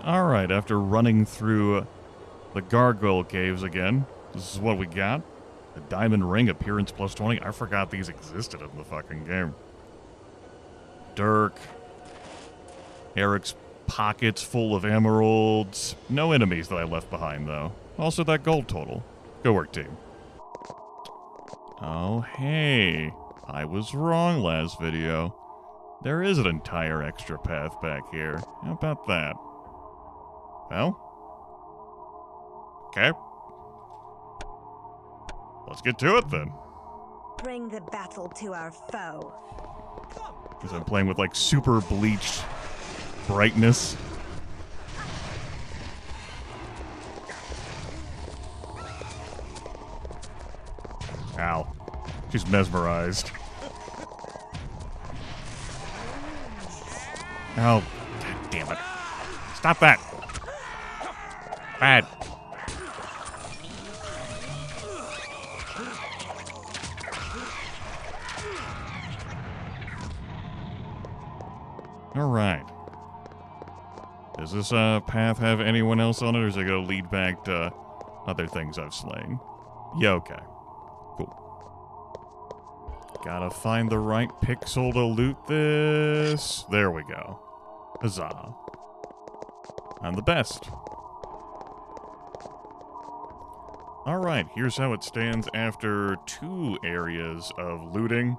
Alright, after running through the gargoyle caves again, this is what we got. A diamond ring, appearance plus 20. I forgot these existed in the fucking game. Dirk. Eric's pockets full of emeralds. No enemies that I left behind, though. Also that gold total. Good work, team. Oh, hey. I was wrong last video. There is an entire extra path back here. How about that? Well? Okay. Let's get to it, then. Bring the battle to our foe. Because I'm playing with, like, super bleached brightness. Ow. She's mesmerized. Oh, God damn it. Stop that. Bad. Alright. Does this path have anyone else on it, or is it going to lead back to other things I've slain? Yeah, okay. Cool. Gotta find the right pixel to loot this. There we go. Huzzah. I'm the best. Alright, here's how it stands after 2 areas of looting.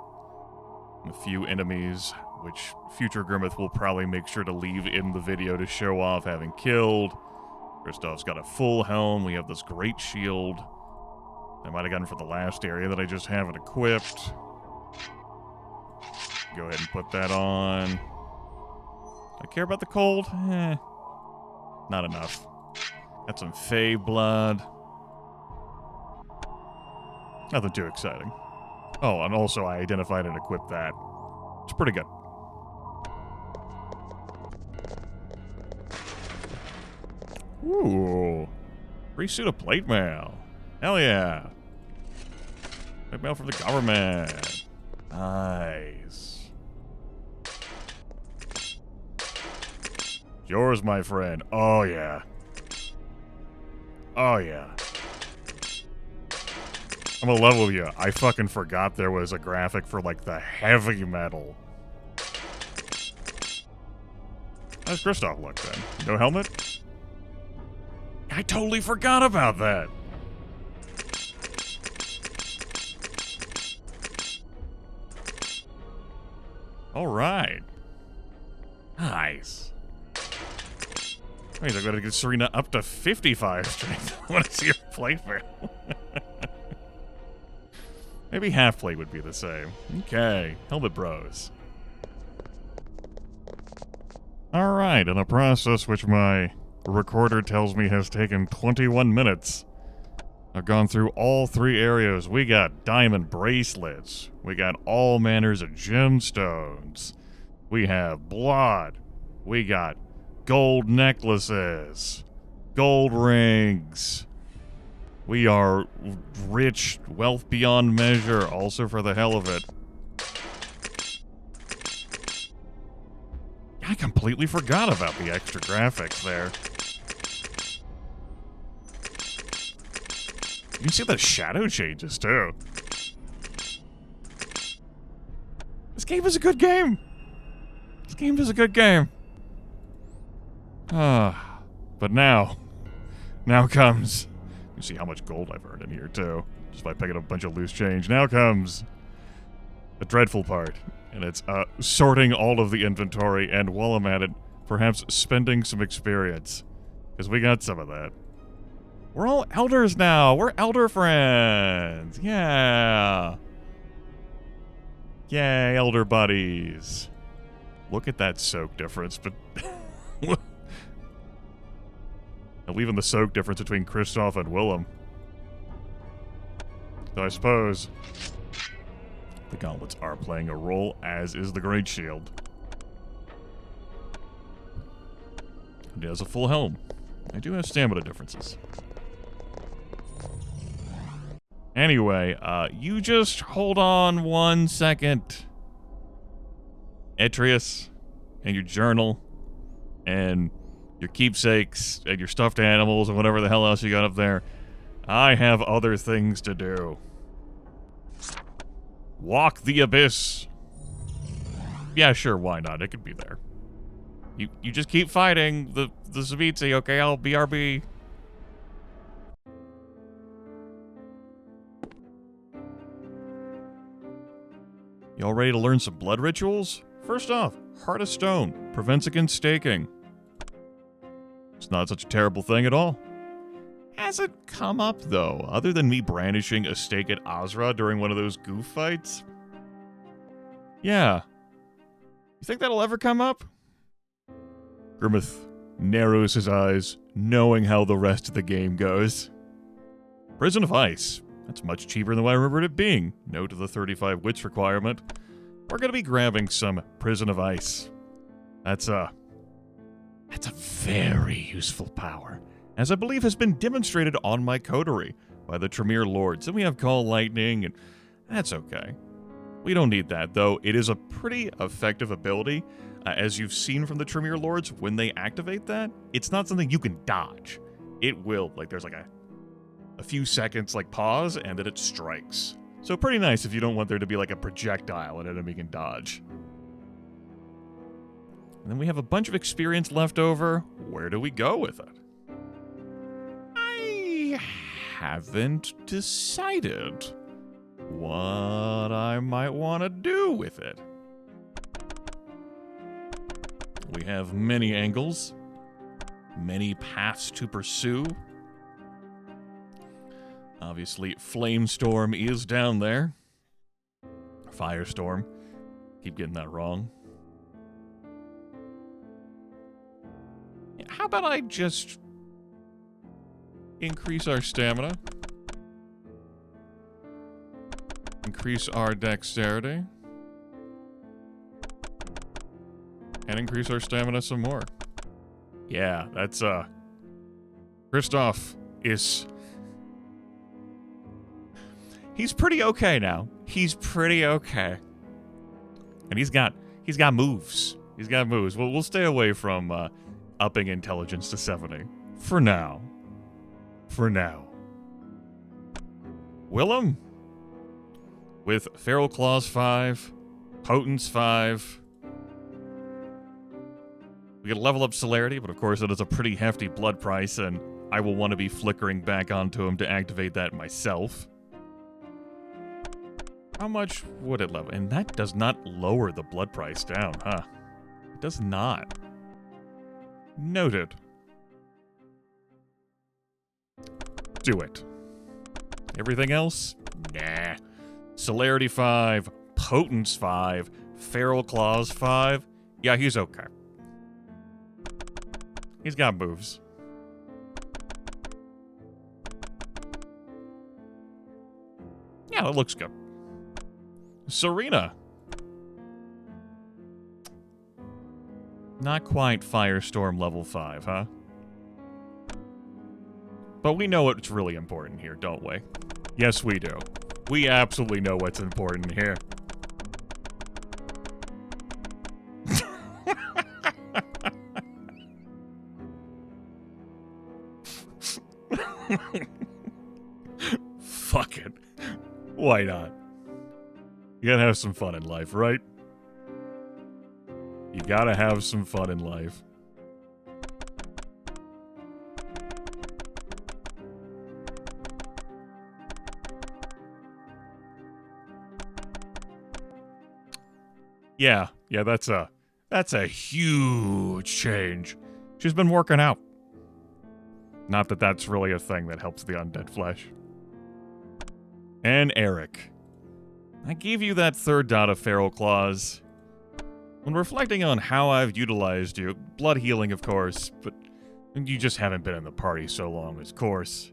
A few enemies, which future Grimith will probably make sure to leave in the video to show off having killed. Kristoff's got a full helm. We have this great shield I might have gotten for the last area that I just haven't equipped. Go ahead and put that on. Do I care about the cold? Not enough. Got some Fey blood. Nothing too exciting. Oh, and also I identified and equipped that. It's pretty good. Ooh. Free suit of plate mail. Hell yeah. Plate mail from the government. Nice. Yours, my friend. Oh, yeah. Oh, yeah. I'm gonna level you. I fucking forgot there was a graphic for, like, the heavy metal. How does Kristoff look, then? No helmet? I totally forgot about that! Alright. Nice. Wait, I'm gonna get Serena up to 55 strength. I wanna see her plate fail. Maybe half plate would be the same. Okay, helmet bros. Alright, in a process which my recorder tells me has taken 21 minutes. I've gone through all 3 areas. We got diamond bracelets. We got all manners of gemstones. We have blood. We got gold necklaces. Gold rings. We are rich, wealth beyond measure, also for the hell of it. I completely forgot about the extra graphics there. You can see the shadow changes, too. This game is a good game. This game is a good game. But now comes... You see how much gold I've earned in here, too. Just by picking up a bunch of loose change. Now comes the dreadful part. And it's sorting all of the inventory, and while I'm at it, perhaps spending some experience. Because we got some of that. We're all elders now. We're elder friends. Yeah. Yay, elder buddies. Look at that soak difference, but... And even the soak difference between Kristoff and Willem. Though I suppose the gauntlets are playing a role, as is the Great Shield. It has a full helm. I do have stamina differences. Anyway, you just hold on 1 second. Etrius, and your journal, and your keepsakes and your stuffed animals and whatever the hell else you got up there. I have other things to do. Walk the abyss. Yeah, sure, why not? It could be there. You just keep fighting the Zavitsi, okay? I'll BRB. Y'all ready to learn some blood rituals? First off, Heart of Stone prevents against staking. It's not such a terrible thing at all. Has it come up, though, other than me brandishing a stake at Azra during one of those goof fights? Yeah. You think that'll ever come up? Grimith narrows his eyes, knowing how the rest of the game goes. Prison of Ice. That's much cheaper than what I remembered it being. No to the 35 wits requirement. We're going to be grabbing some Prison of Ice. That's a very useful power, as I believe has been demonstrated on my coterie by the Tremere Lords. And we have Call Lightning, and that's okay. We don't need that, though. It is a pretty effective ability. As you've seen from the Tremere Lords, when they activate that, it's not something you can dodge. It will, there's a few seconds, pause, and then it strikes. So pretty nice if you don't want there to be, a projectile an enemy can dodge. And then we have a bunch of experience left over. Where do we go with it? I haven't decided what I might want to do with it. We have many angles, many paths to pursue. Obviously, Flamestorm is down there. Firestorm. Keep getting that wrong. How about I just increase our stamina? Increase our dexterity. And increase our stamina some more. Yeah, that's, Kristoff is... He's pretty okay now. He's pretty okay. And he's got moves. He's got moves. Well, we'll stay away from, upping intelligence to 70. For now. For now. Willem? With Feral Claws 5, Potence 5. We get a level up Celerity, but of course it is a pretty hefty blood price, and I will want to be flickering back onto him to activate that myself. How much would it level? And that does not lower the blood price down, huh? It does not. Noted. Do it. Everything else? Nah. Celerity 5, Potence 5, Feral Claws 5. Yeah, he's okay. He's got moves. Yeah, that looks good. Serena. Not quite Firestorm level 5, huh? But we know what's really important here, don't we? Yes, we do. We absolutely know what's important here. Fuck it. Why not? You gotta have some fun in life, right? You gotta have some fun in life. Yeah, that's a huge change. She's been working out. Not that that's really a thing that helps the undead flesh. And Eric. I gave you that third dot of Feral Claws. When reflecting on how I've utilized you, blood healing, of course, but you just haven't been in the party so long, of course.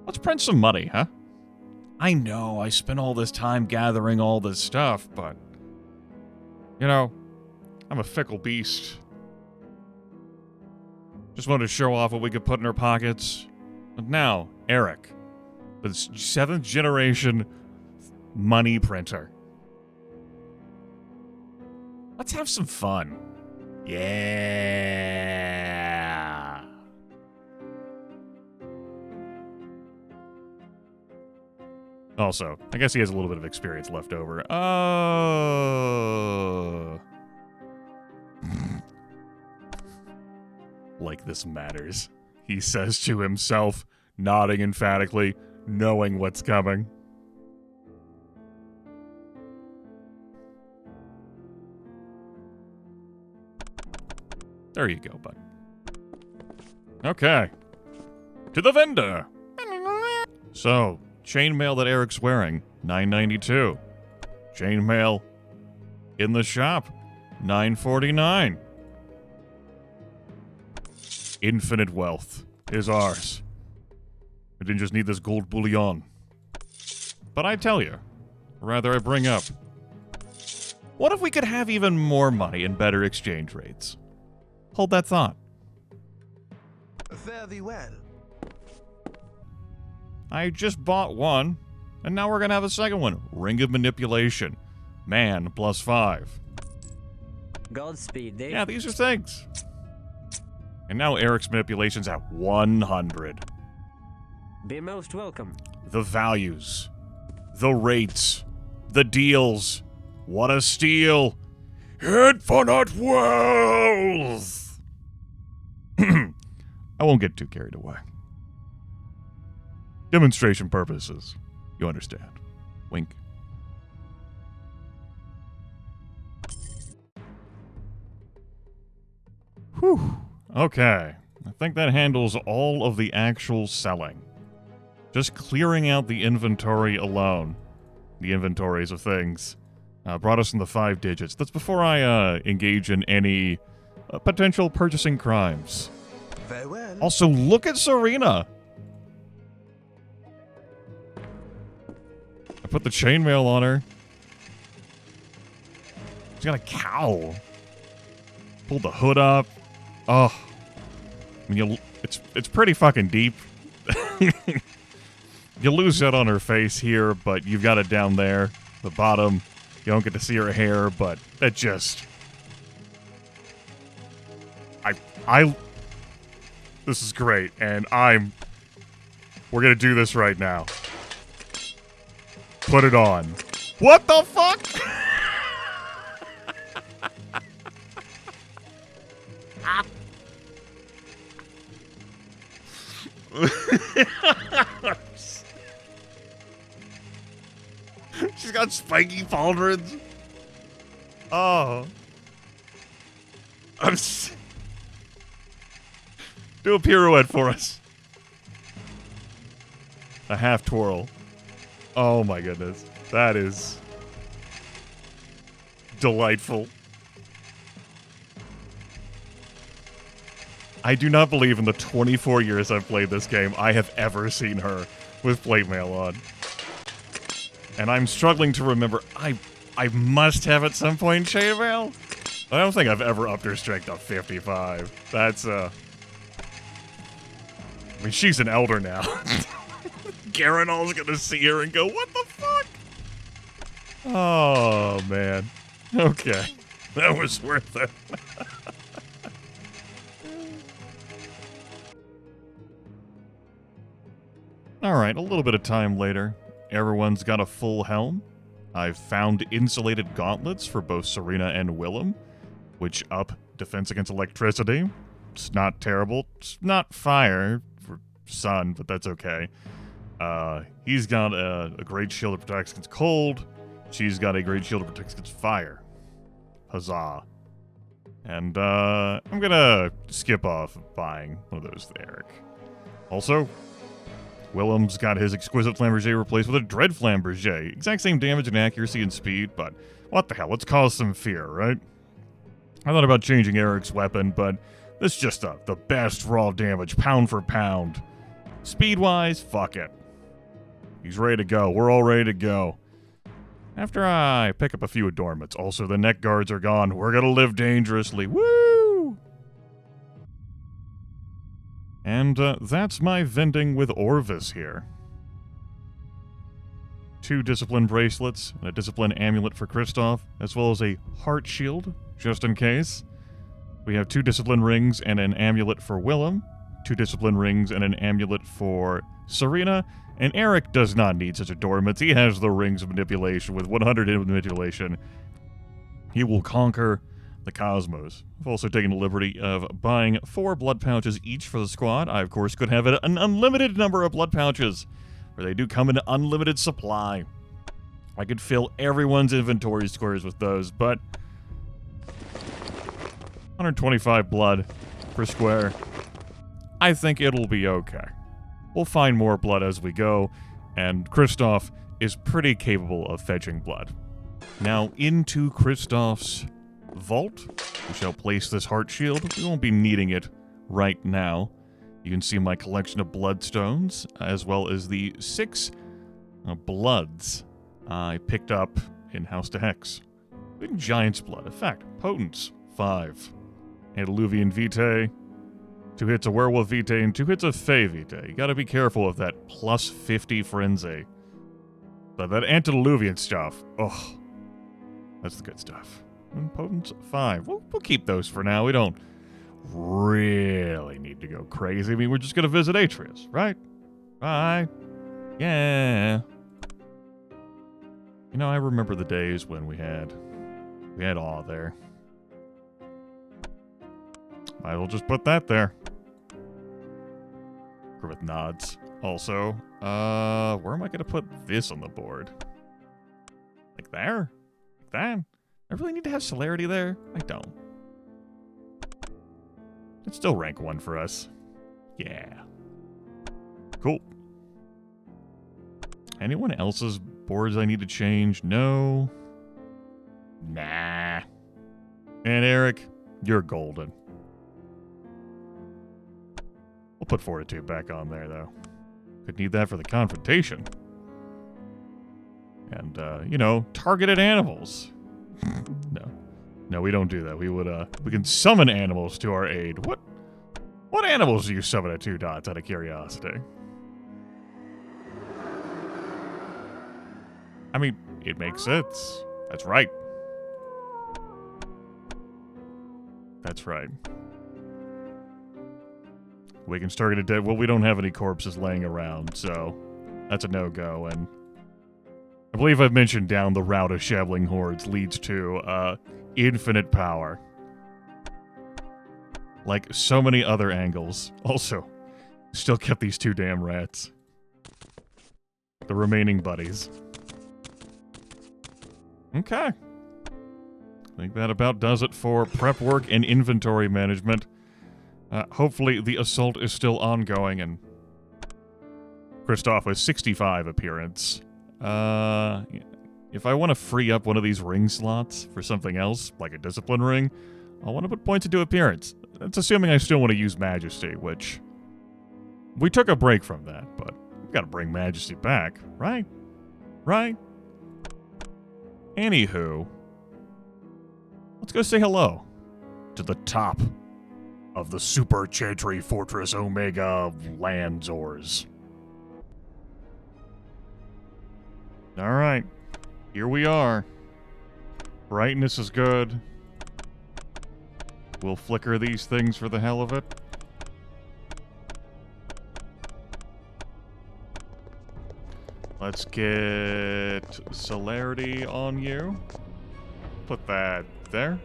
Let's print some money, huh? I know I spent all this time gathering all this stuff, but... You know, I'm a fickle beast. Just wanted to show off what we could put in our pockets. But now, Eric, the 7th generation money printer. Let's have some fun. Yeah. Also, I guess he has a little bit of experience left over. Oh. Like this matters, he says to himself, nodding emphatically, knowing what's coming. There you go, bud. Okay. To the vendor. So, chainmail that Eric's wearing, $9.92. Chainmail in the shop, $9.49. Infinite wealth is ours. I didn't just need this gold bullion. But I tell you, or rather I bring up, what if we could have even more money and better exchange rates? Hold that thought. Fare thee well. I just bought one, and now we're gonna have a second one. Ring of Manipulation. Man, +5. Godspeed, Dave. Yeah, these are things. And now Eric's Manipulation's at 100. Be most welcome. The values. The rates. The deals. What a steal. Infinite wealth! I won't get too carried away. Demonstration purposes. You understand. Wink. Whew. Okay. I think that handles all of the actual selling. Just clearing out the inventory alone. The inventories of things. Brought us in the 5 digits. That's before I engage in any potential purchasing crimes. Very well. Also, look at Serena. I put the chainmail on her. She's got a cowl. Pulled the hood up. Oh, I mean, it's pretty fucking deep. You lose that on her face here, but you've got it down there, the bottom. You don't get to see her hair, but that just... This is great, and we're gonna do this right now. Put it on. What the fuck? She's got spiky pauldrons. Oh. Do a pirouette for us. A half twirl. Oh my goodness. That is delightful. I do not believe in the 24 years I've played this game I have ever seen her with plate mail on. And I'm struggling to remember. I must have at some point chainmail. I don't think I've ever upped her strength to 55. That's I mean, she's an elder now. Garanol's gonna see her and go, what the fuck? Oh, man. Okay. That was worth it. Alright, a little bit of time later. Everyone's got a full helm. I've found insulated gauntlets for both Serena and Willem, which up defense against electricity. It's not terrible. It's not fire for sun, but that's okay. He's got a great shield that protects against cold. She's got a great shield that protects against fire. Huzzah. And I'm gonna skip off buying one of those there. Also, Willem's got his exquisite Flamberger replaced with a Dread Flamberger. Exact same damage and accuracy and speed, but what the hell? Let's cause some fear, right? I thought about changing Eric's weapon, but this is just the best raw damage, pound for pound. Speed-wise, fuck it. He's ready to go. We're all ready to go. After I pick up a few adornments. Also, the neck guards are gone. We're gonna live dangerously. Woo! And that's my vending with Orvis here. 2 discipline bracelets and a discipline amulet for Kristoff, as well as a heart shield just in case. We have 2 discipline rings and an amulet for Willem, 2 discipline rings and an amulet for Serena, and Eric does not need such adornments. He has the rings of manipulation. With 100 in manipulation, he will conquer the cosmos. I've also taken the liberty of buying 4 blood pouches each for the squad. I, of course, could have an unlimited number of blood pouches, where they do come in unlimited supply. I could fill everyone's inventory squares with those, but 125 blood per square. I think it'll be okay. We'll find more blood as we go, and Kristoff is pretty capable of fetching blood. Now, into Kristoff's vault, we shall place this heart shield. We won't be needing it right now. You can see my collection of bloodstones, as well as the 6 bloods I picked up in House to Hex. Including Giant's Blood. In fact, Potence, 5. Antediluvian Vitae, 2 hits of Werewolf Vitae, and 2 hits of Fey Vitae. You gotta be careful of that plus 50 Frenzy. But that Antediluvian stuff, oh, that's the good stuff. And Potence, 5. We'll keep those for now. We don't really need to go crazy. I mean, we're just gonna visit Etrius, right? Right. Yeah. You know, I remember the days when we had awe there. Might as well just put that there. Grimith nods. Also, where am I gonna put this on the board? Like there? Like that? I really need to have celerity there? I don't. It's still rank 1 for us. Yeah. Cool. Anyone else's boards I need to change? No. Nah. And Eric, you're golden. We'll put Fortitude back on there, though. Could need that for the confrontation. And, you know, targeted animals. No, we don't do that. We would, we can summon animals to our aid. What animals do you summon at 2 dots, out of curiosity? I mean, it makes sense. That's right. That's right. We can target a dead... Well, we don't have any corpses laying around, so that's a no-go, and I believe I've mentioned down the route of Shabbling Hordes leads to, infinite power. Like so many other angles. Also, still kept these 2 damn rats. The remaining buddies. Okay. I think that about does it for prep work and inventory management. Hopefully the assault is still ongoing, and Kristoff with 65 appearance. If I want to free up one of these ring slots for something else, like a discipline ring, I'll want to put points into appearance. That's assuming I still want to use Majesty, which... We took a break from that, but we've got to bring Majesty back, right? Right? Anywho, let's go say hello to the top of the Super Chantry Fortress Omega Landzors. Alright, here we are. Brightness is good. We'll flicker these things for the hell of it. Let's get celerity on you. Put that there.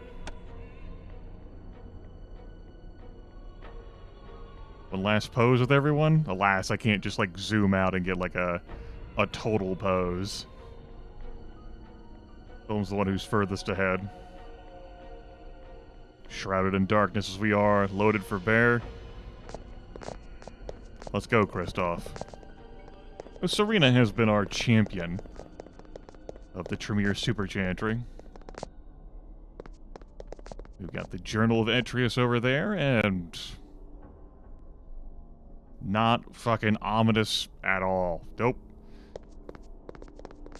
One last pose with everyone. Alas, I can't just like zoom out and get like a total pose. Film's the one who's furthest ahead. Shrouded in darkness as we are, loaded for bear. Let's go, Kristoff. Serena has been our champion of the Tremere Super Chantry. We've got the Journal of Etrius over there, and not fucking ominous at all. Nope.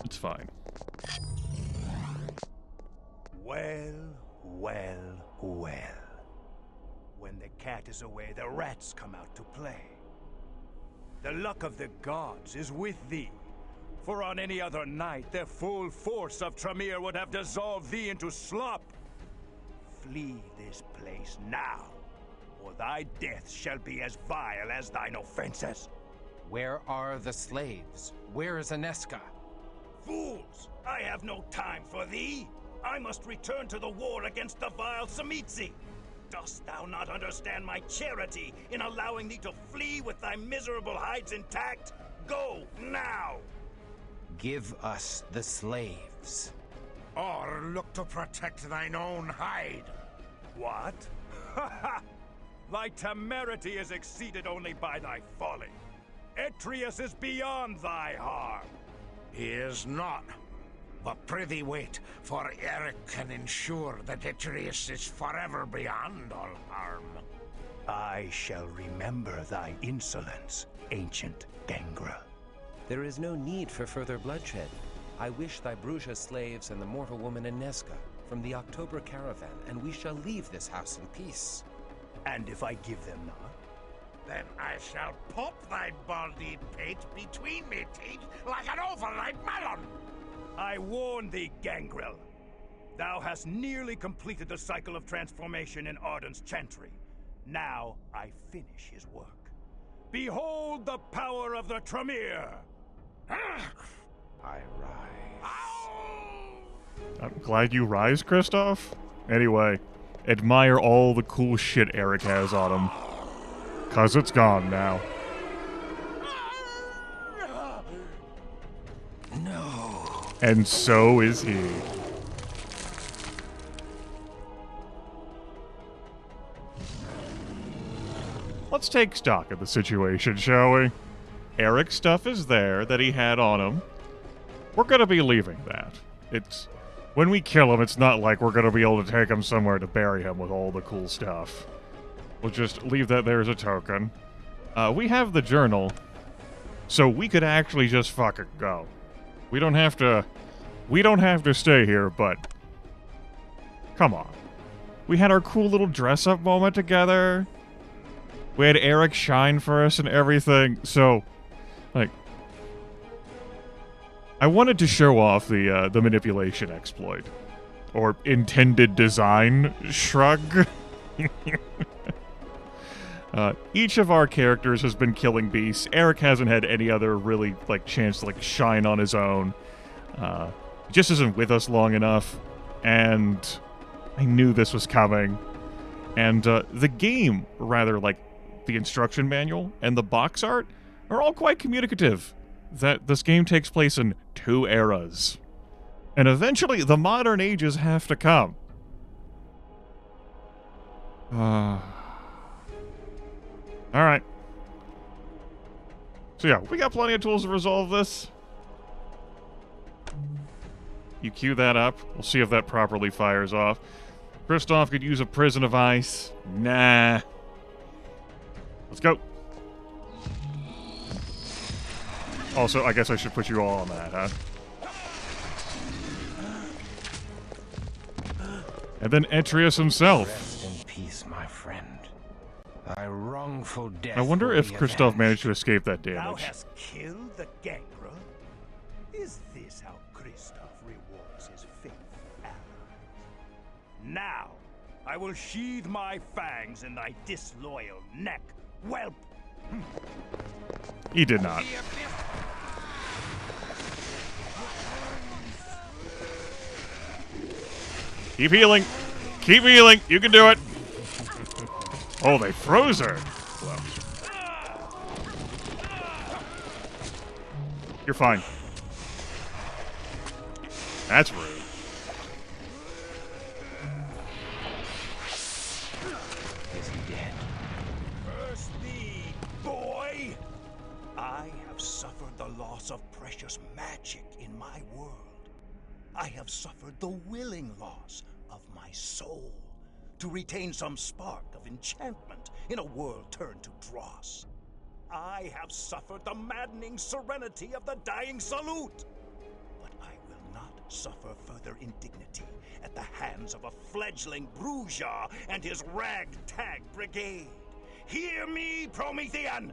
It's fine. Well, well, well. When the cat is away, the rats come out to play. The luck of the gods is with thee, for on any other night the full force of Tremere would have dissolved thee into slop. Flee this place now, or thy death shall be as vile as thine offenses. Where are the slaves? Where is Aneska? Fools! I have no time for thee! I must return to the war against the vile Samitsi! Dost thou not understand my charity in allowing thee to flee with thy miserable hides intact? Go, now! Give us the slaves. Or look to protect thine own hide. What? Ha ha! Thy temerity is exceeded only by thy folly. Etrius is beyond thy harm. He is not. But prithee wait, for Eric can ensure that Etrius is forever beyond all harm. I shall remember thy insolence, ancient Gangrel. There is no need for further bloodshed. I wish thy Bruja slaves and the mortal woman Aneska from the October caravan, and we shall leave this house in peace. And if I give them not? Then I shall pop thy baldy pate between me teeth like an overripe melon. I warn thee, Gangrel. Thou hast nearly completed the cycle of transformation in Arden's chantry. Now I finish his work. Behold the power of the Tremere! I rise. I'm glad you rise, Kristoff. Anyway, admire all the cool shit Eric has on him. 'Cause it's gone now. No. And so is he. Let's take stock of the situation, shall we? Eric's stuff is there that he had on him. We're gonna be leaving that. When we kill him, it's not like we're gonna be able to take him somewhere to bury him with all the cool stuff. We'll just leave that there as a token. We have the journal, so we could actually just fucking go. We don't have to stay here, but come on. We had our cool little dress-up moment together. We had Eric shine for us and everything, so, like, I wanted to show off the manipulation exploit. Or intended design shrug. Each of our characters has been killing beasts. Eric hasn't had any other really, like, chance to, like, shine on his own. He just isn't with us long enough, and I knew this was coming. And, the game, rather, like, the instruction manual and the box art are all quite communicative. That this game takes place in 2 eras. And eventually, the modern ages have to come. Alright. So yeah, we got plenty of tools to resolve this. You cue that up. We'll see if that properly fires off. Kristoff could use a prison of ice. Nah. Let's go. Also, I guess I should put you all on that, huh? And then Etrius himself. Rest in peace, my friend. Thy wrongful death. I wonder will if be Kristoff avenged. managed to escape that Thou damage. hast killed the Gangrel? Is this how Kristoff rewards his faithful allies? Now, I will sheathe my fangs in thy disloyal neck, whelp! He did not. Keep healing. Keep healing. You can do it. Oh, they froze her. You're fine. That's rude. Is he dead? Curse thee, boy! I have suffered the loss of precious magic in my world. I have suffered the willing loss of my soul to retain some spark of enchantment in a world turned to dross. I have suffered the maddening serenity of the dying salute. But I will not suffer further indignity at the hands of a fledgling Bruja and his ragtag brigade. Hear me, Promethean!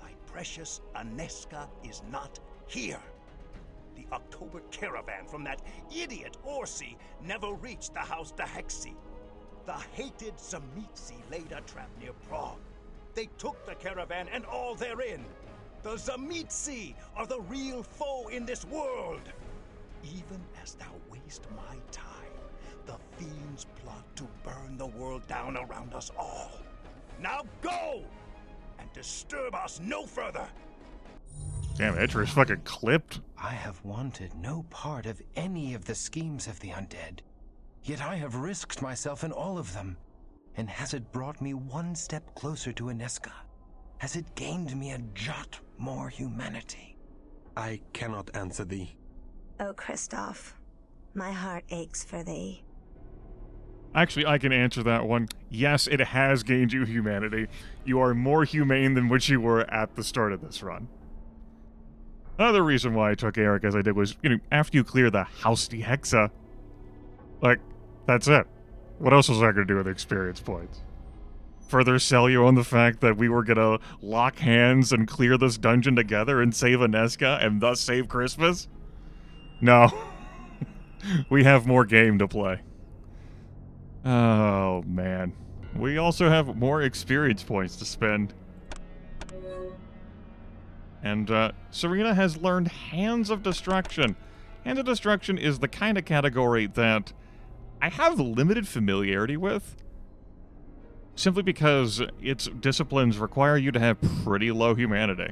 Thy precious Aneska is not here. The October caravan from that idiot Orsi never reached the House Dahexi. The hated Tzimisce laid a trap near Prague. They took the caravan and all therein. The Tzimisce are the real foe in this world. Even as thou waste my time, the fiends plot to burn the world down around us all. Now go! And disturb us no further! Damn, Etrius fucking clipped. I have wanted no part of any of the schemes of the undead. Yet I have risked myself in all of them. And has it brought me one step closer to Enneska? Has it gained me a jot more humanity? I cannot answer thee. Oh, Kristoff, my heart aches for thee. Actually, I can answer that one. Yes, it has gained you humanity. You are more humane than what you were at the start of this run. Another reason why I took Eric as I did was, after you clear the House de Hexa, like, that's it. What else was I going to do with experience points? Further sell you on the fact that we were going to lock hands and clear this dungeon together and save Enneska and thus save Christmas? No. We have more game to play. Oh, man. We also have more experience points to spend. And Serena has learned Hands of Destruction. Hands of Destruction is the kind of category that I have limited familiarity with, simply because its disciplines require you to have pretty low humanity.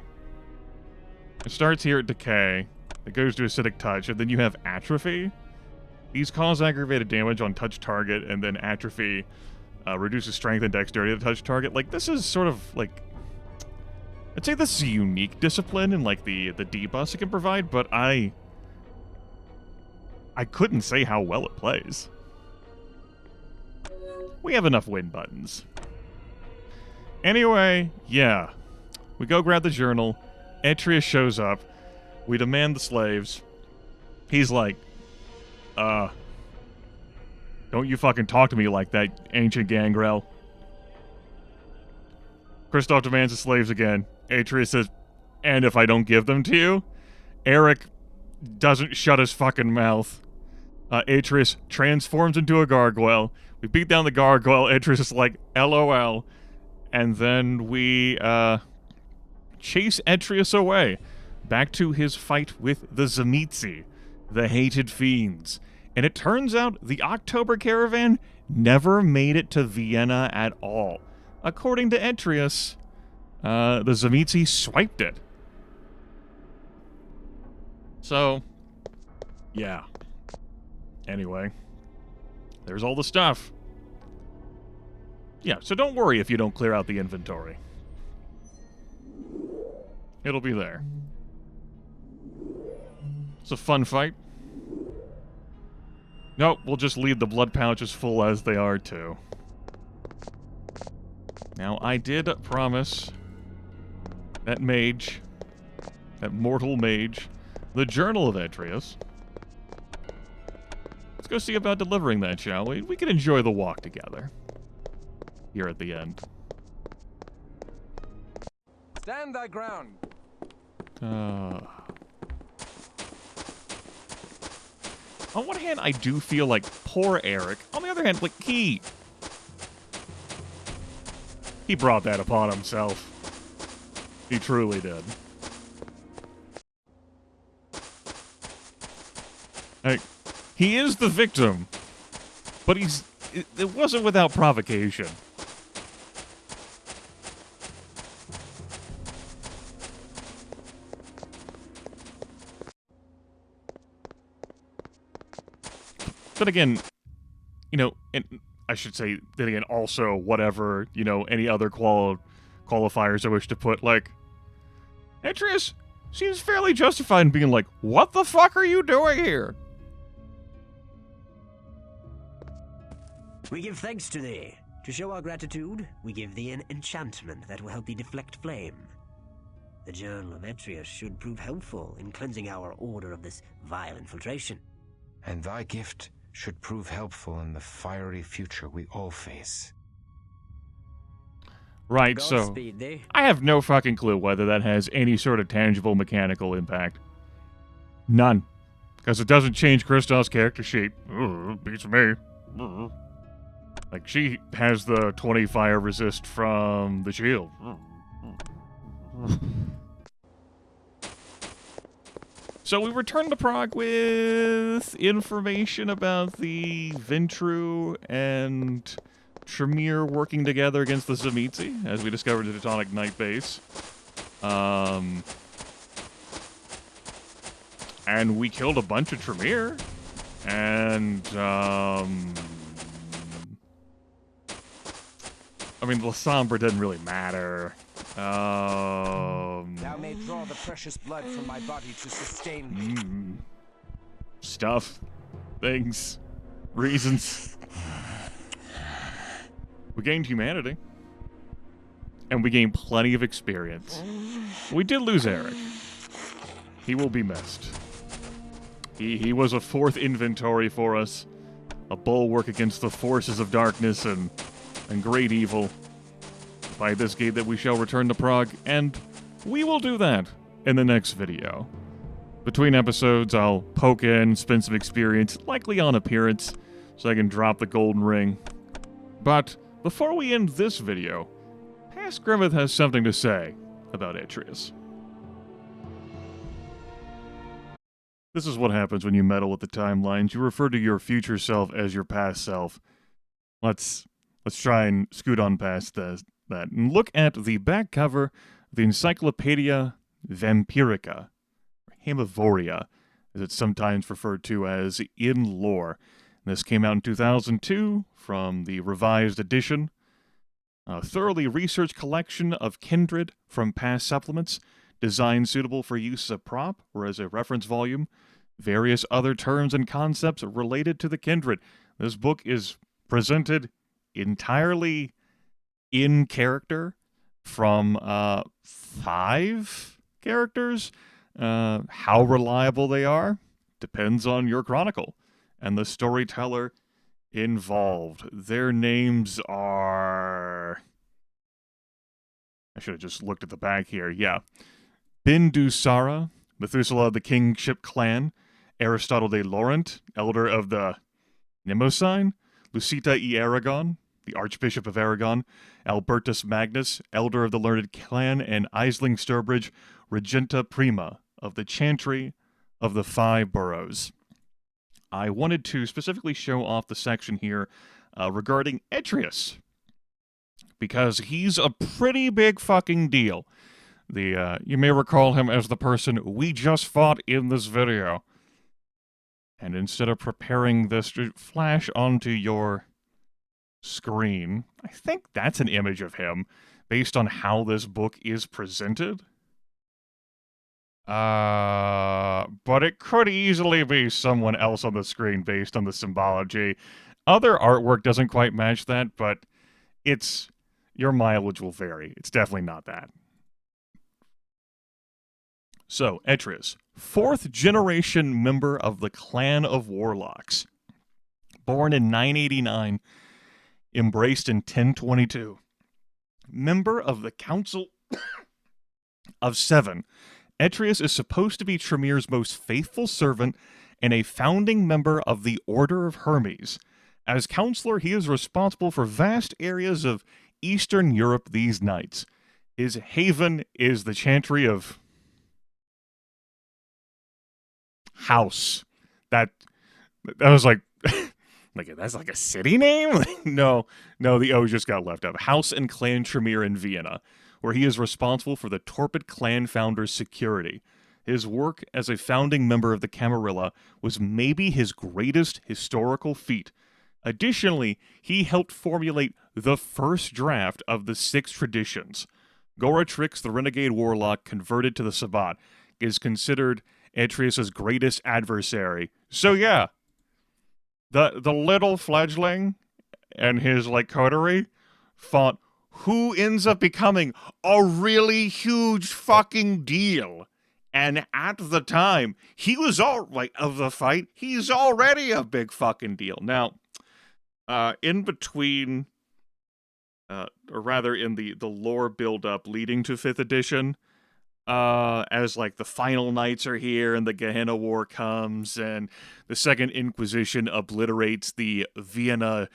It starts here at Decay, it goes to Acidic Touch, and then you have Atrophy. These cause aggravated damage on touch target, and then Atrophy reduces strength and dexterity to touch target. Like, this is sort of, like, I'd say this is a unique discipline in, like, the debuffs it can provide, but I couldn't say how well it plays. We have enough win buttons. Anyway, yeah. We go grab the journal. Etrius shows up. We demand the slaves. He's like, don't you fucking talk to me like that, ancient gangrel. Kristoff demands the slaves again. Etrius says, and if I don't give them to you? Eric doesn't shut his fucking mouth. Etrius transforms into a gargoyle. We beat down the gargoyle. Etrius is like, LOL. And then we chase Etrius away. Back to his fight with the Tzimisce, the hated fiends. And it turns out the October caravan never made it to Vienna at all. According to Etrius, the Tzimisce swiped it. So, yeah. Anyway, there's all the stuff. Yeah, so don't worry if you don't clear out the inventory. It'll be there. It's a fun fight. Nope, we'll just leave the blood pouches full as they are, too. Now, I did promise that mage, that mortal mage, the Journal of Etrius. Let's go see about delivering that, shall we? We can enjoy the walk together. Here at the end. Stand thy ground. On one hand, I do feel like poor Eric. On the other hand, like, he brought that upon himself. He truly did. Like, he is the victim, but it wasn't without provocation. But again, and I should say, then again, also, whatever, any other qualifiers I wish to put, like, Etrius seems fairly justified in being like, what the fuck are you doing here? We give thanks to thee. To show our gratitude, we give thee an enchantment that will help thee deflect flame. The Journal of Etrius should prove helpful in cleansing our order of this vile infiltration. And thy gift should prove helpful in the fiery future we all face. Right, so Godspeed thee. I have no fucking clue whether that has any sort of tangible mechanical impact. None. Because it doesn't change Kristoff's character sheet. Beats me. Like, she has the 20 fire resist from the shield. So we return to Prague with information about the Ventru and Tremere working together against the Zamitzi, as we discovered the Teutonic Knight base. And we killed a bunch of Tremere. And, I mean, La Sombre didn't really matter. Thou may draw the precious blood from my body to sustain me. Stuff. Things. Reasons. We gained humanity. And we gained plenty of experience. We did lose Eric. He will be missed. He was a fourth inventory for us. A bulwark against the forces of darkness and great evil. By this gate that we shall return to Prague, and we will do that in the next video. Between episodes, I'll poke in, spend some experience, likely on appearance, so I can drop the golden ring. But before we end this video, Past Grimith has something to say about Etrius. This is what happens when you meddle with the timelines. You refer to your future self as your past self. Let's try and scoot on past that and look at the back cover of the Encyclopaedia Vampirica, Hamivoria, as it's sometimes referred to as in lore. This came out in 2002 from the revised edition. A thoroughly researched collection of kindred from past supplements, designed suitable for use as a prop or as a reference volume. Various other terms and concepts related to the kindred. This book is presented entirely in character from 5 characters. How reliable they are depends on your chronicle and the storyteller involved. Their names are... I should have just looked at the back here. Yeah. Bindusara, Methuselah of the Kingship Clan, Aristotle de Laurent, Elder of the Mnemosyne, Lucita e Aragon, the Archbishop of Aragon, Albertus Magnus, Elder of the Learned Clan, and Aisling Sturbridge, Regenta Prima of the Chantry of the 5 Boroughs. I wanted to specifically show off the section here regarding Etrius, because he's a pretty big fucking deal. You may recall him as the person we just fought in this video. And instead of preparing this to flash onto your screen, I think that's an image of him based on how this book is presented. But it could easily be someone else on the screen based on the symbology. Other artwork doesn't quite match that, but your mileage will vary. It's definitely not that. So, Etrius, 4th generation member of the Clan of Warlocks. Born in 989, embraced in 1022. Member of the Council of 7. Etrius is supposed to be Tremere's most faithful servant and a founding member of the Order of Hermes. As counselor, he is responsible for vast areas of Eastern Europe these nights. His haven is the Chantry of House. That was like, that's like a city name? No, the O just got left out. House and Clan Tremere in Vienna, where he is responsible for the Torpid clan founder's security. His work as a founding member of the Camarilla was maybe his greatest historical feat. Additionally, he helped formulate the first draft of the 6 traditions. Goratrix, the renegade warlock converted to the Sabbat, is considered Etrius' greatest adversary. So yeah, the little fledgling and his coterie fought who ends up becoming a really huge fucking deal. And at the time, he was of the fight, he's already a big fucking deal. Now, in between, or rather in the lore build-up leading to 5th edition, as the final nights are here and the Gehenna War comes and the Second Inquisition obliterates the Vienna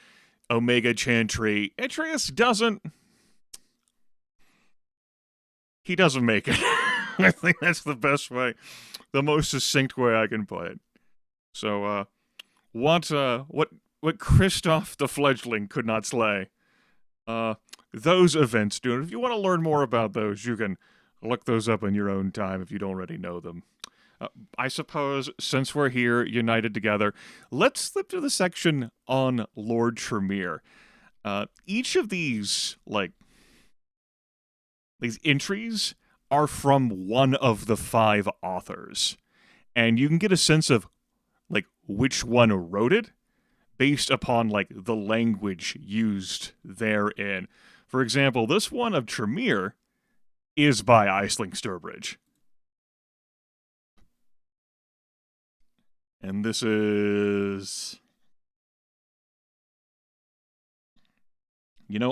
Omega Chantry. Etrius doesn't... He doesn't make it. I think that's the best way, the most succinct way I can put it. So, what Kristoff the Fledgling could not slay, those events do. And if you want to learn more about those, you can look those up in your own time if you don't already know them. I suppose, since we're here, united together, let's flip to the section on Lord Tremere. Each of these entries are from one of the 5 authors. And you can get a sense of, which one wrote it based upon, the language used therein. For example, this one of Tremere is by Aisling Sturbridge. And this is...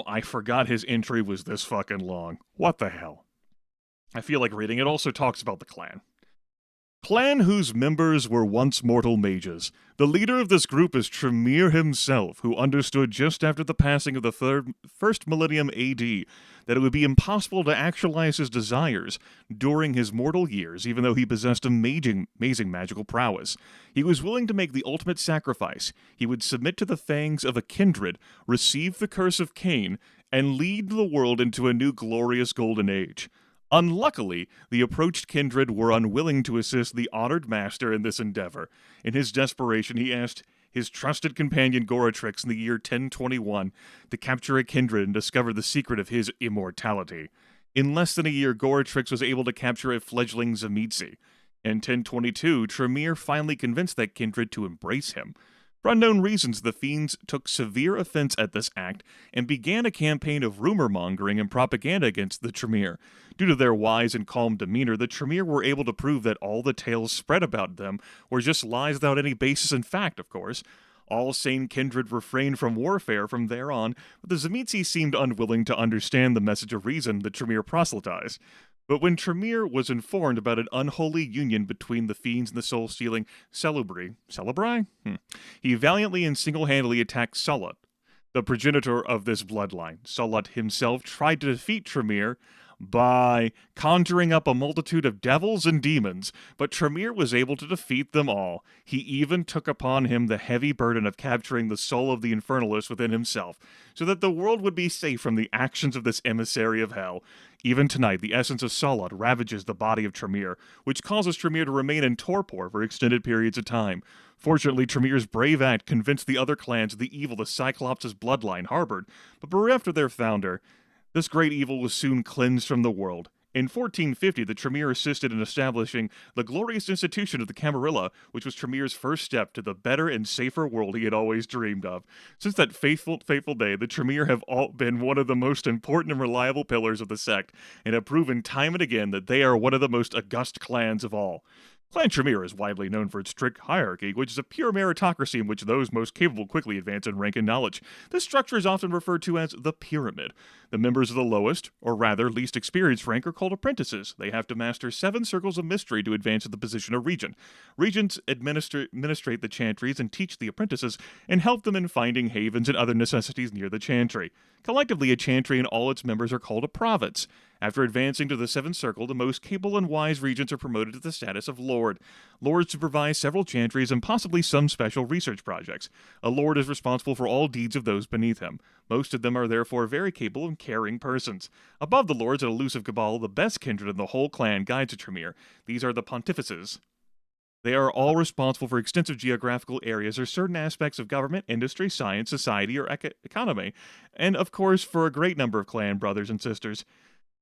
I forgot his entry was this fucking long. What the hell? I feel like reading. It also talks about the clan. Clan whose members were once mortal mages. The leader of this group is Tremere himself, who understood just after the passing of the first millennium AD that it would be impossible to actualize his desires during his mortal years, even though he possessed amazing magical prowess. He was willing to make the ultimate sacrifice. He would submit to the fangs of a kindred, receive the curse of Cain, and lead the world into a new glorious golden age. Unluckily, the approached kindred were unwilling to assist the honored master in this endeavor. In his desperation, he asked his trusted companion Goratrix in the year 1021 to capture a kindred and discover the secret of his immortality. In less than a year, Goratrix was able to capture a fledgling Tzimisce. In 1022, Tremere finally convinced that kindred to embrace him. For unknown reasons, the fiends took severe offense at this act and began a campaign of rumor-mongering and propaganda against the Tremere. Due to their wise and calm demeanor, the Tremere were able to prove that all the tales spread about them were just lies without any basis in fact, of course. All sane kindred refrained from warfare from there on, but the Tzimisce seemed unwilling to understand the message of reason the Tremere proselytized. But when Tremere was informed about an unholy union between the fiends and the soul-stealing Celebri, he valiantly and single-handedly attacked Sullot, the progenitor of this bloodline. Sullot himself tried to defeat Tremere by conjuring up a multitude of devils and demons, but Tremere was able to defeat them all. He even took upon him the heavy burden of capturing the soul of the Infernalist within himself, so that the world would be safe from the actions of this emissary of hell. Even tonight, the essence of Sullot ravages the body of Tremere, which causes Tremere to remain in torpor for extended periods of time. Fortunately, Tremere's brave act convinced the other clans of the evil the Cyclops' bloodline harbored, but bereft of their founder, this great evil was soon cleansed from the world. In 1450, the Tremere assisted in establishing the glorious institution of the Camarilla, which was Tremere's first step to the better and safer world he had always dreamed of. Since that fateful day, the Tremere have all been one of the most important and reliable pillars of the sect, and have proven time and again that they are one of the most august clans of all. Clan Tremere is widely known for its strict hierarchy, which is a pure meritocracy in which those most capable quickly advance in rank and knowledge. This structure is often referred to as the pyramid. The members of the lowest, or rather least experienced rank, are called apprentices. They have to master 7 circles of mystery to advance to the position of regent. Regents administrate the chantries and teach the apprentices, and help them in finding havens and other necessities near the chantry. Collectively, a chantry and all its members are called a province. After advancing to the 7th circle, the most capable and wise regents are promoted to the status of lord. Lords supervise several chantries and possibly some special research projects. A lord is responsible for all deeds of those beneath him. Most of them are therefore very capable and caring persons. Above the lords, an elusive cabal, the best kindred in the whole clan guides a Tremere. These are the pontifices. They are all responsible for extensive geographical areas or certain aspects of government, industry, science, society, or economy, and of course for a great number of clan brothers and sisters.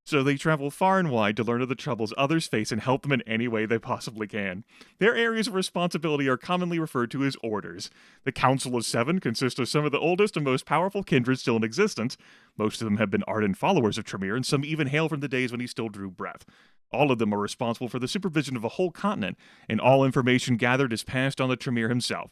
So they travel far and wide to learn of the troubles others face and help them in any way they possibly can. Their areas of responsibility are commonly referred to as orders. The Council of 7 consists of some of the oldest and most powerful kindred still in existence. Most of them have been ardent followers of Tremere, and some even hail from the days when he still drew breath. All of them are responsible for the supervision of a whole continent, and all information gathered is passed on to Tremere himself.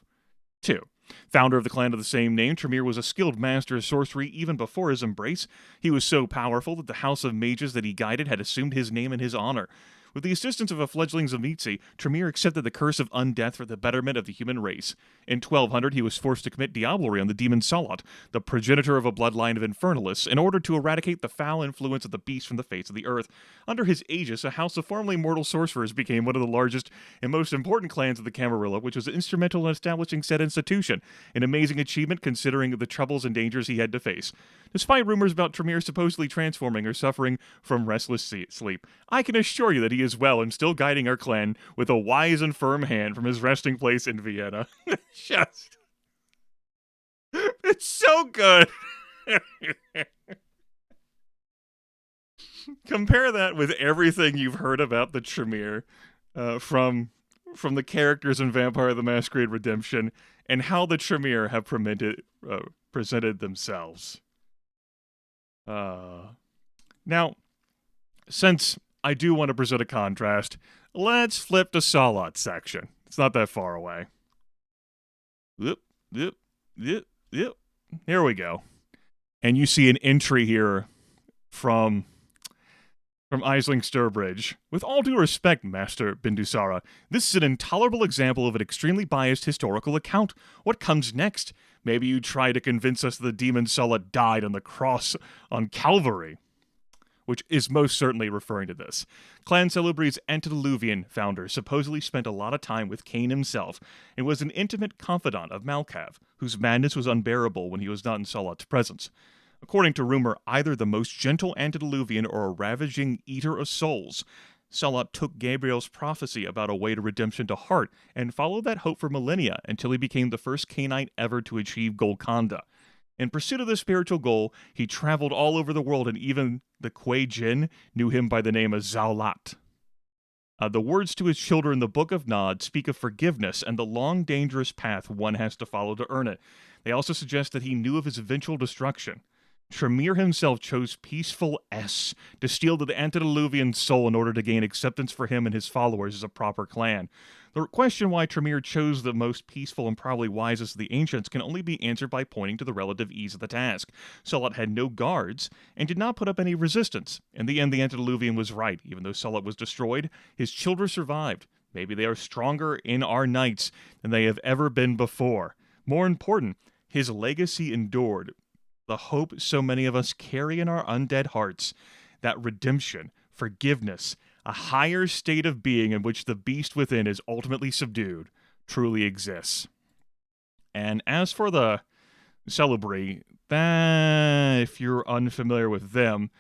2. Founder of the clan of the same name, Tremere was a skilled master of sorcery even before his embrace. He was so powerful that the house of mages that he guided had assumed his name in his honor. With the assistance of a fledgling Zamitzi, Tremere accepted the curse of undeath for the betterment of the human race. In 1200, he was forced to commit diablerie on the demon Salat, the progenitor of a bloodline of Infernalists, in order to eradicate the foul influence of the beast from the face of the earth. Under his aegis, a house of formerly mortal sorcerers became one of the largest and most important clans of the Camarilla, which was instrumental in establishing said institution, an amazing achievement considering the troubles and dangers he had to face. Despite rumors about Tremere supposedly transforming or suffering from restless sleep, I can assure you that he is well and still guiding our clan with a wise and firm hand from his resting place in Vienna. Just... It's so good! Compare that with everything you've heard about the Tremere from the characters in Vampire the Masquerade Redemption and how the Tremere have presented themselves. Now, since I do want to present a contrast, let's flip to Salat's section. It's not that far away. Yep. Here we go. And you see an entry here from Aisling Sturbridge. With all due respect, Master Bindusara, this is an intolerable example of an extremely biased historical account. What comes next? Maybe you try to convince us the demon Salat died on the cross on Calvary. Which is most certainly referring to this. Clan Celebri's antediluvian founder supposedly spent a lot of time with Cain himself and was an intimate confidant of Malkav, whose madness was unbearable when he was not in Salat's presence. According to rumor, either the most gentle antediluvian or a ravaging eater of souls, Salat took Gabriel's prophecy about a way to redemption to heart and followed that hope for millennia until he became the first Cainite ever to achieve Golconda. In pursuit of this spiritual goal, he traveled all over the world, and even the Kuei Jin knew him by the name of Zaulat. The words to his children in the Book of Nod speak of forgiveness and the long, dangerous path one has to follow to earn it. They also suggest that he knew of his eventual destruction. Tremere himself chose peaceful S to steal the antediluvian soul in order to gain acceptance for him and his followers as a proper clan. The question why Tremere chose the most peaceful and probably wisest of the ancients can only be answered by pointing to the relative ease of the task. Salat had no guards and did not put up any resistance. In the end, the antediluvian was right. Even though Salat was destroyed, his children survived. Maybe they are stronger in our nights than they have ever been before. More important, his legacy endured. The hope so many of us carry in our undead hearts, that redemption, forgiveness, a higher state of being in which the beast within is ultimately subdued, truly exists. And as for the Celebri, if you're unfamiliar with them,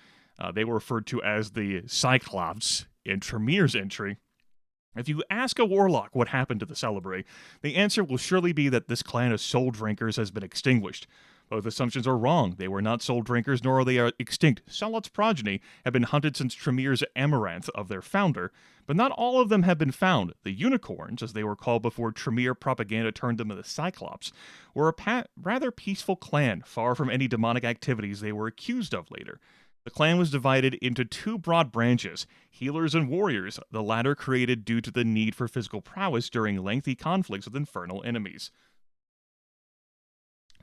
they were referred to as the Cyclops in Tremere's entry. If you ask a warlock what happened to the Celebri, the answer will surely be that this clan of soul drinkers has been extinguished. Both assumptions are wrong. They were not soul drinkers, nor are they extinct. Salat's progeny have been hunted since Tremere's Amaranth of their founder, but not all of them have been found. The Unicorns, as they were called before Tremere propaganda turned them into Cyclops, were a rather peaceful clan, far from any demonic activities they were accused of later. The clan was divided into two broad branches, healers and warriors, the latter created due to the need for physical prowess during lengthy conflicts with infernal enemies.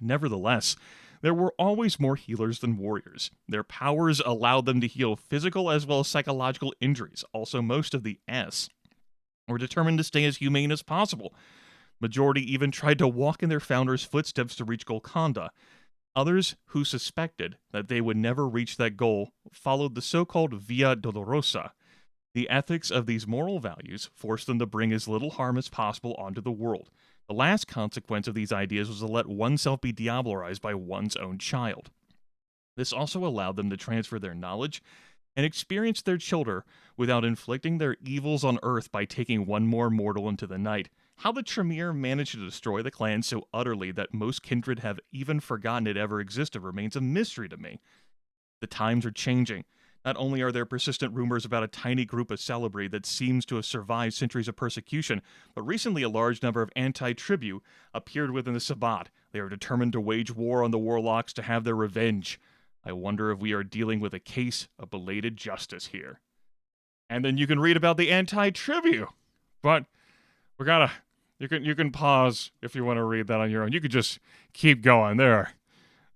Nevertheless, there were always more healers than warriors. Their powers allowed them to heal physical as well as psychological injuries. Also, most of the S were determined to stay as humane as possible. Majority even tried to walk in their founder's footsteps to reach Golconda. Others, who suspected that they would never reach that goal, followed the so-called Via Dolorosa. The ethics of these moral values forced them to bring as little harm as possible onto the world. The last consequence of these ideas was to let oneself be diablerized by one's own child. This also allowed them to transfer their knowledge and experience their children without inflicting their evils on earth by taking one more mortal into the night. How the Tremere managed to destroy the clan so utterly that most kindred have even forgotten it ever existed remains a mystery to me. The times are changing. Not only are there persistent rumors about a tiny group of Celebri that seems to have survived centuries of persecution, but recently a large number of anti-tribu appeared within the Sabbat. They are determined to wage war on the warlocks to have their revenge. I wonder if we are dealing with a case of belated justice here. And then you can read about the anti-tribu. But you can pause if you want to read that on your own. You could just keep going. There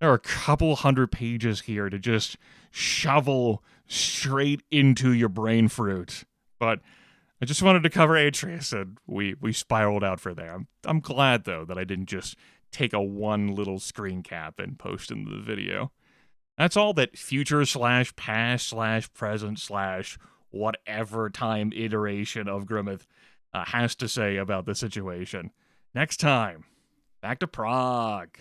are a couple hundred pages here to just shovel straight into your brain fruit. but I just wanted to cover Etrius, and we spiraled out for there. I'm glad, though, that I didn't just take a one little screen cap and post into the video. That's all that future/past/present/whatever time iteration of Grimith has to say about the situation. Next time, back to Prague.